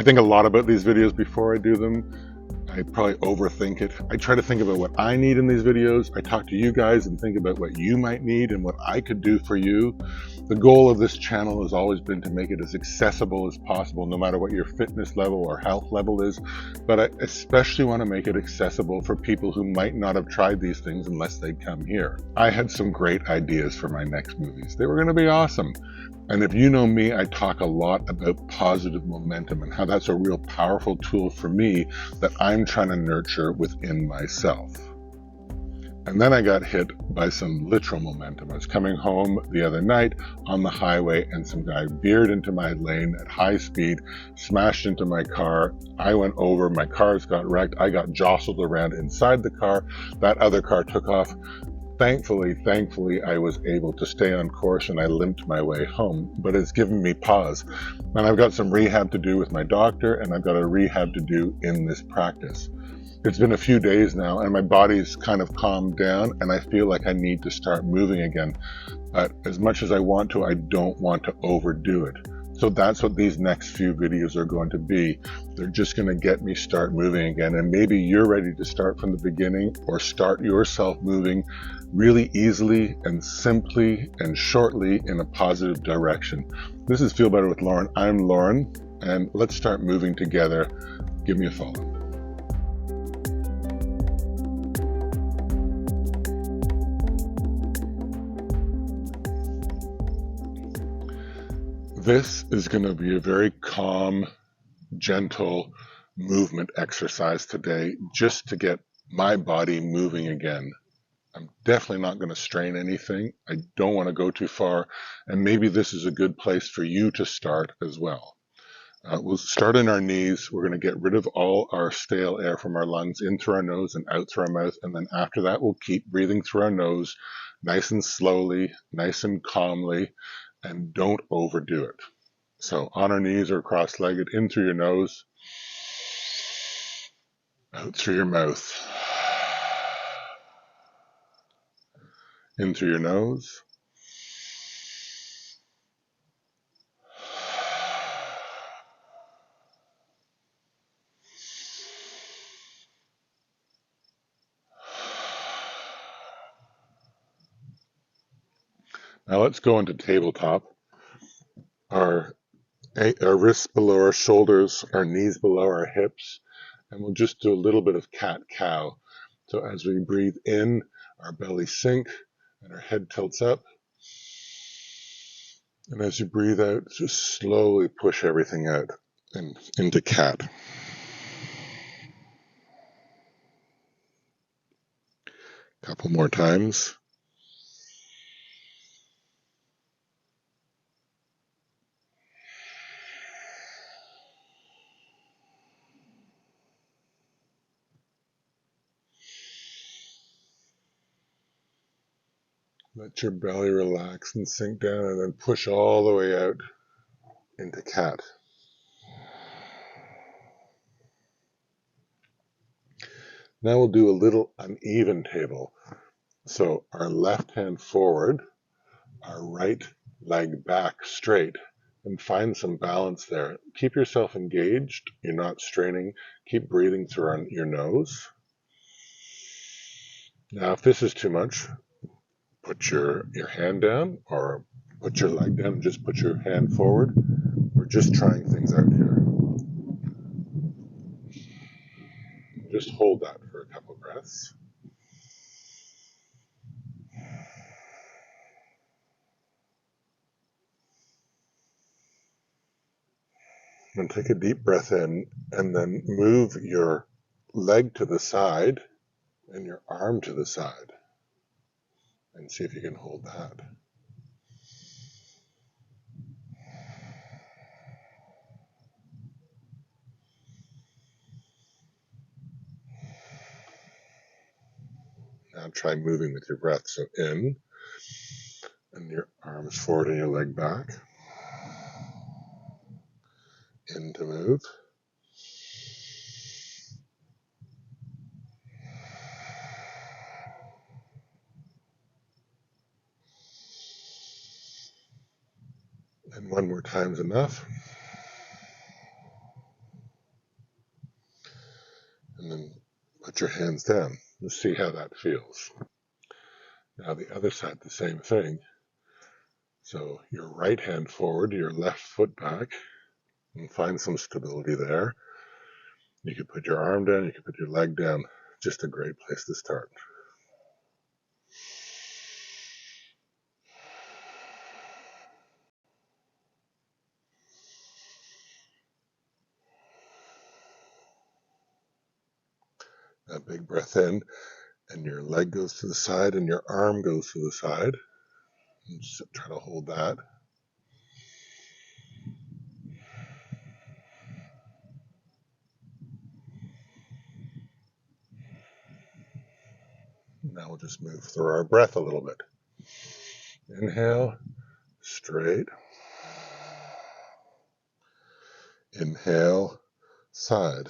I think a lot about these videos before I do them. I probably overthink it. I try to think about what I need in these videos. I talk to you guys and think about what you might need and what I could do for you. The goal of this channel has always been to make it as accessible as possible, no matter what your fitness level or health level is. But I especially want to make it accessible for people who might not have tried these things unless they'd come here. I had some great ideas for my next movies. They were going to be awesome. And if you know me, I talk a lot about positive momentum and how that's a real powerful tool for me that I'm trying to nurture within myself. And then I got hit by some literal momentum. I was coming home the other night on the highway and some guy veered into my lane at high speed, smashed into my car. I went over, my cars got wrecked. I got jostled around inside the car. That other car took off. Thankfully, I was able to stay on course and I limped my way home, but it's given me pause. And I've got some rehab to do with my doctor, and I've got a rehab to do in this practice. It's been a few days now and my body's kind of calmed down and I feel like I need to start moving again. But as much as I want to, I don't want to overdo it. So that's what these next few videos are going to be. They're just going to get me start moving again. And maybe you're ready to start from the beginning or start yourself moving really easily and simply and shortly in a positive direction. This is Feel Better with Lauren. I'm Lauren, and let's start moving together. Give me a follow. This is going to be a very calm, gentle movement exercise today, just to get my body moving again. I'm definitely not going to strain anything. I don't want to go too far. And maybe this is a good place for you to start as well. We'll start in our knees. We're going to get rid of all our stale air from our lungs in through our nose and out through our mouth. And then after that, we'll keep breathing through our nose, nice and slowly, nice and calmly, and don't overdo it. So on our knees or cross-legged, in through your nose, out through your mouth. In through your nose. Now let's go into tabletop. Our wrists below our shoulders, our knees below our hips, and we'll just do a little bit of cat-cow. So as we breathe in, our belly sinks and our head tilts up. And as you breathe out, just slowly push everything out and into cat. Couple more times. Let your belly relax and sink down, and then push all the way out into cat. Now we'll do a little uneven table. So our left hand forward, our right leg back straight, and find some balance there. Keep yourself engaged. You're not straining. Keep breathing through your nose. Now, if this is too much, put your hand down or put your leg down and just put your hand forward. We're just trying things out here. Just hold that for a couple breaths. And take a deep breath in and then move your leg to the side and your arm to the side. And see if you can hold that. Now try moving with your breath. So in, and your arms forward and your leg back. In to move. And one more time's enough. And then put your hands down and see how that feels. Now the other side, the same thing. So your right hand forward, your left foot back, and find some stability there. You can put your arm down, you can put your leg down. Just a great place to start. A big breath in, and your leg goes to the side, and your arm goes to the side. And just try to hold that. Now we'll just move through our breath a little bit. Inhale, straight. Inhale, side.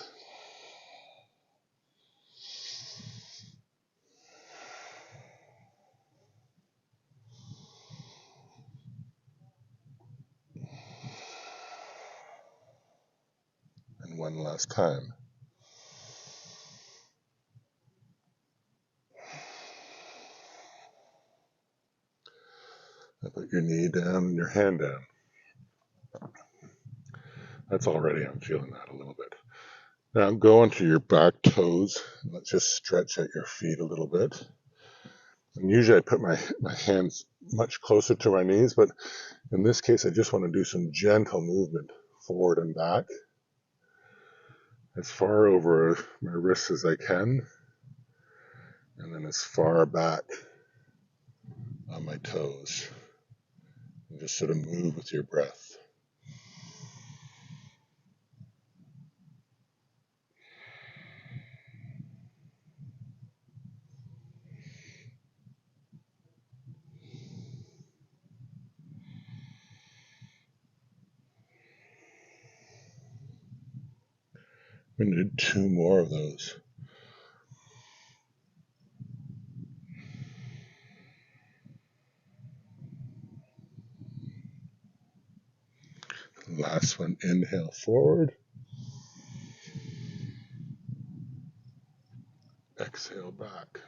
And one last time. Now put your knee down and your hand down. That's already, I'm feeling that a little bit. Now go onto your back toes. Let's just stretch out your feet a little bit. And usually I put my hands much closer to my knees, but in this case I just want to do some gentle movement forward and back. As far over my wrists as I can, and then as far back on my toes. And just sort of move with your breath. I'm going to do 2 more of those. Last one, inhale forward. Exhale back.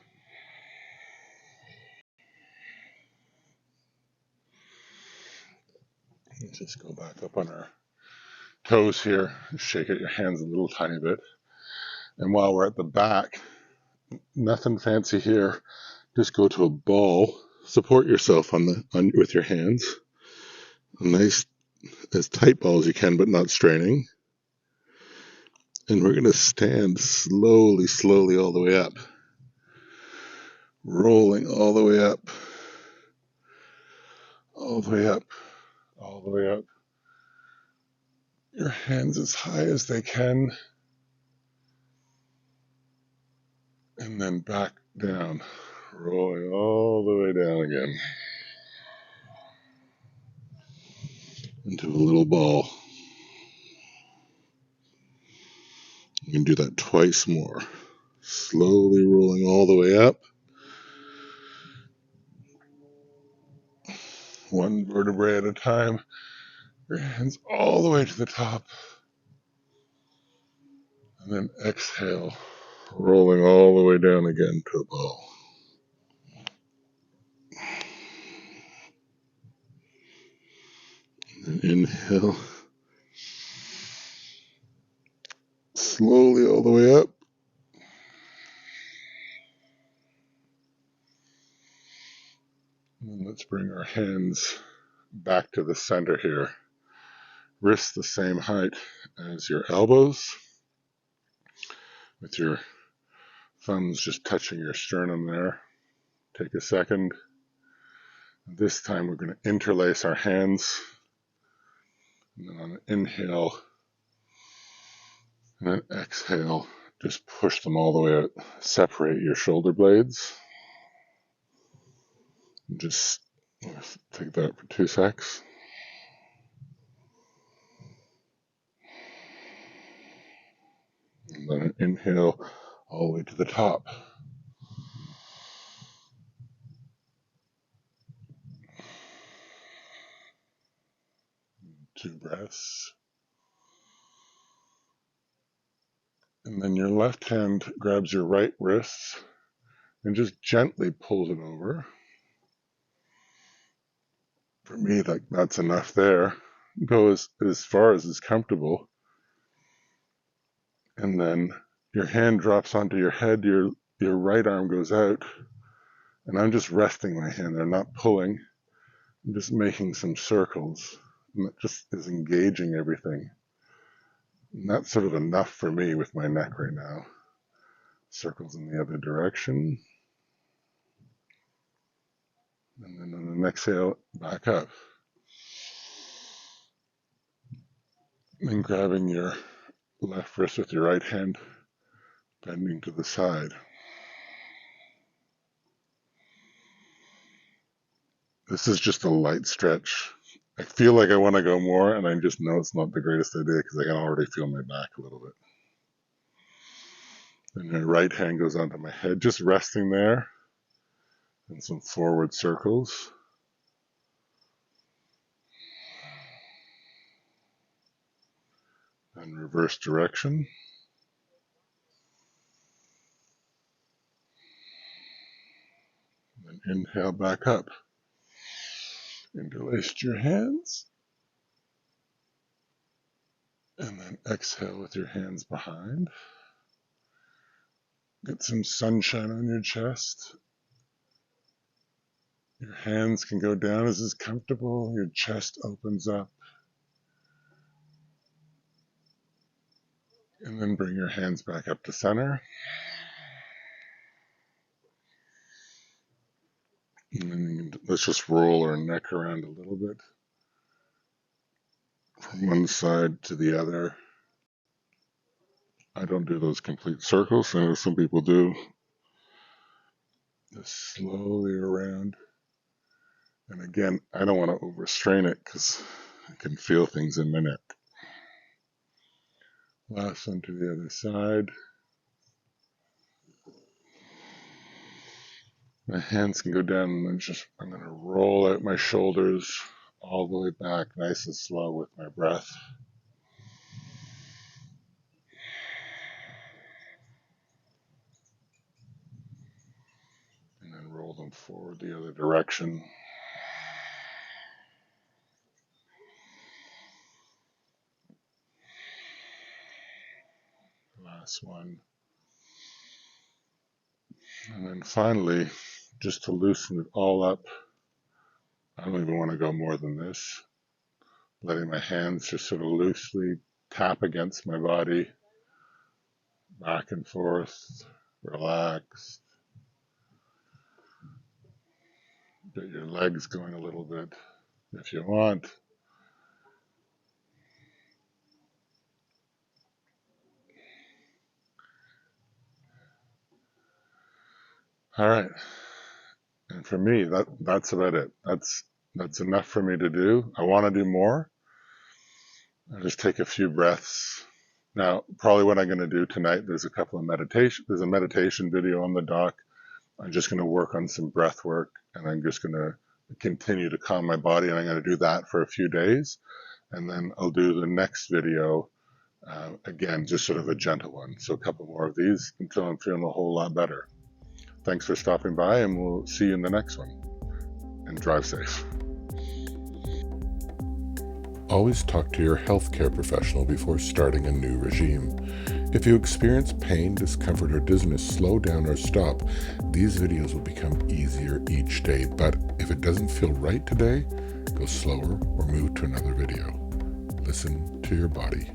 Let's just go back up on our toes here. Shake out your hands a little tiny bit. And while we're at the back, nothing fancy here. Just go to a ball. Support yourself with your hands. A nice, as tight ball as you can, but not straining. And we're going to stand slowly, slowly all the way up. Rolling all the way up. All the way up. All the way up. Your hands as high as they can. And then back down. Rolling all the way down again. Into a little ball. You can do that twice more. Slowly rolling all the way up. One vertebrae at a time. Your hands all the way to the top. And then exhale. Rolling all the way down again to a ball. And inhale. Slowly all the way up. And let's bring our hands back to the center here. Wrists the same height as your elbows, with your thumbs just touching your sternum there. Take a second. This time we're going to interlace our hands. And then on an inhale and an exhale, just push them all the way out. Separate your shoulder blades. And just take that for 2 seconds. And then an inhale all the way to the top. 2 breaths. And then your left hand grabs your right wrist and just gently pulls it over. For me, that's enough there. Go as far as is comfortable. And then your hand drops onto your head, your right arm goes out, and I'm just resting my hand there, not pulling. I'm just making some circles, and it just is engaging everything. And that's sort of enough for me with my neck right now. Circles in the other direction. And then on the exhale, back up. And grabbing your left wrist with your right hand, bending to the side. This is just a light stretch. I feel like I want to go more, and I just know it's not the greatest idea because I can already feel my back a little bit. Then my right hand goes onto my head, just resting there, and some forward circles. And reverse direction. And then inhale back up. Interlace your hands. And then exhale with your hands behind. Get some sunshine on your chest. Your hands can go down as is comfortable. Your chest opens up. And then bring your hands back up to center. And then let's just roll our neck around a little bit. From one side to the other. I don't do those complete circles. I know some people do. Just slowly around. And again, I don't want to overstrain it because I can feel things in my neck. Last one to the other side. My hands can go down and then I'm going to roll out my shoulders all the way back, nice and slow with my breath. And then roll them forward the other direction. Last one. And then finally, just to loosen it all up, I don't even want to go more than this. Letting my hands just sort of loosely tap against my body, back and forth, relaxed. Get your legs going a little bit if you want. All right. And for me, that's about it. That's enough for me to do. I want to do more. I'll just take a few breaths. Now, probably what I'm going to do tonight, there's a meditation video on the dock. I'm just going to work on some breath work, and I'm just going to continue to calm my body, and I'm going to do that for a few days. And then I'll do the next video, again, just sort of a gentle one. So a couple more of these until I'm feeling a whole lot better. Thanks for stopping by, and we'll see you in the next one. And drive safe. Always talk to your healthcare professional before starting a new regime. If you experience pain, discomfort, or dizziness, slow down or stop. These videos will become easier each day, but if it doesn't feel right today, go slower or move to another video. Listen to your body.